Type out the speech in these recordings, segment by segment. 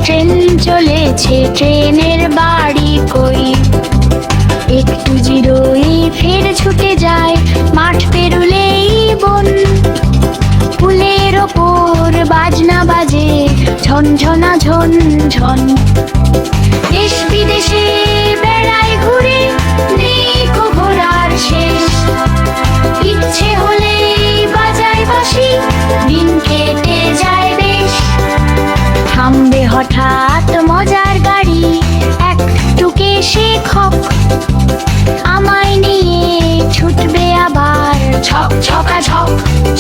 Train চলেছে, ট্রেনের বাড়ি কই। একটু জিরোই ফের ছুটে যায়, মাঠ পেরুলেই বন। ফুলের ওপর বাজনা বাজে, ঝনঝনা ঝন ঝন। দেশ বিদেশে বেড়ায় ঘুরে, নেই কো ঘোরার শেষ। ইচ্ছে হলে বাজায় বাঁশি, দিন কেটে যায় বেশ। থামবে হঠাৎ মজার গাড়ি, একটু কেশে খপ। আমায় নিয়ে ছুটবে আবার, ছক ছকা ছক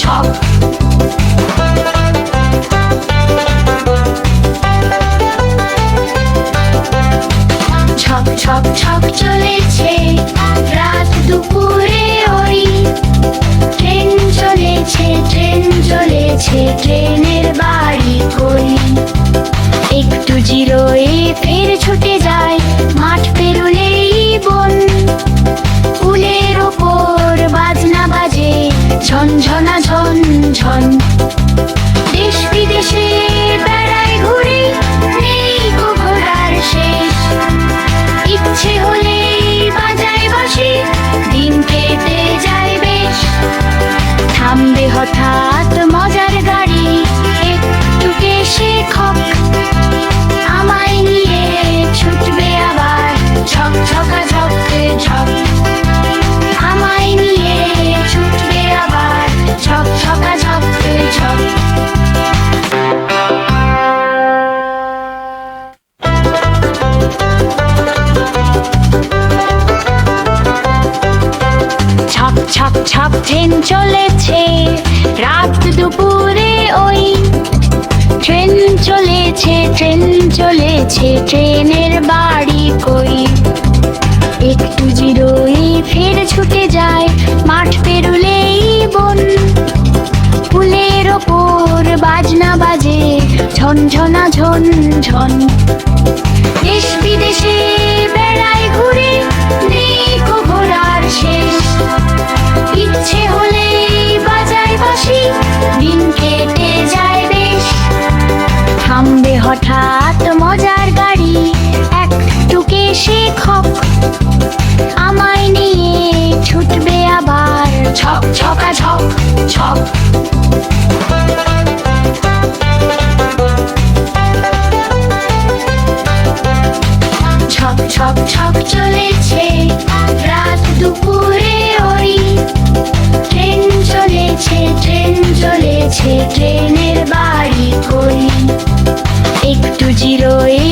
ছক। ছক ছক ছক চলেছে রাত দুপুরে ওই। ট্রেন চলেছে, ট্রেন চলেছে, ট্রেনের বাড়ি কই। একটু জিরোয়ে ফের ছুটে যায়, মাঠ পেরুলেই বন। ফুলের ওপর বাজনা বাজে, ঝনঝনা ঝন ঝন। দেশ বিদেশে বেড়ায় ঘুরে, নেই কো ঘোরার শেষ। ইচ্ছে হলে বাজায় বাঁশি, দিন কেটে যায় বেশ। থামবে হঠাৎ মজার গাড়ি, একটু কেশে খপ। আমায় নিয়ে ছুটবে আবার, ছক ছকা ছক ছক। আমায় নিয়ে ছুটবে আবার, ছক ছকা ছক ছক। ছক ছক ছক ট্রেন চলেছে রাত দুপুরে ওই। ট্রেন চলেছে, ট্রেন চলেছে, ট্রেনের বাড়ি কই। একটু জিরোই ফের ছুটে যায়, মাঠ পেরুলেই বন। ফুলের ওপর বাজনা বাজে, ঝনঝনা ঝন ঝন। দেশ বিদেশে বেড়ায় ঘুরে, নেই কো ঘোরার শেষ। ইচ্ছে হলে বাজায় বাঁশি, দিন কেটে যায় বেশ। থামবে হঠাৎ মজার গাড়ি, একটু কেশে খপ। আমায় নিয়ে ছুটবে আবার, ছক ছকা ছক ছক। ছক ছক ছক চলেছে রাত দুপুরে ওই। ট্রেন চলেছে, ট্রেন চলেছে, ট্রেনের বাড়ি কই। একটু জিরোয়ে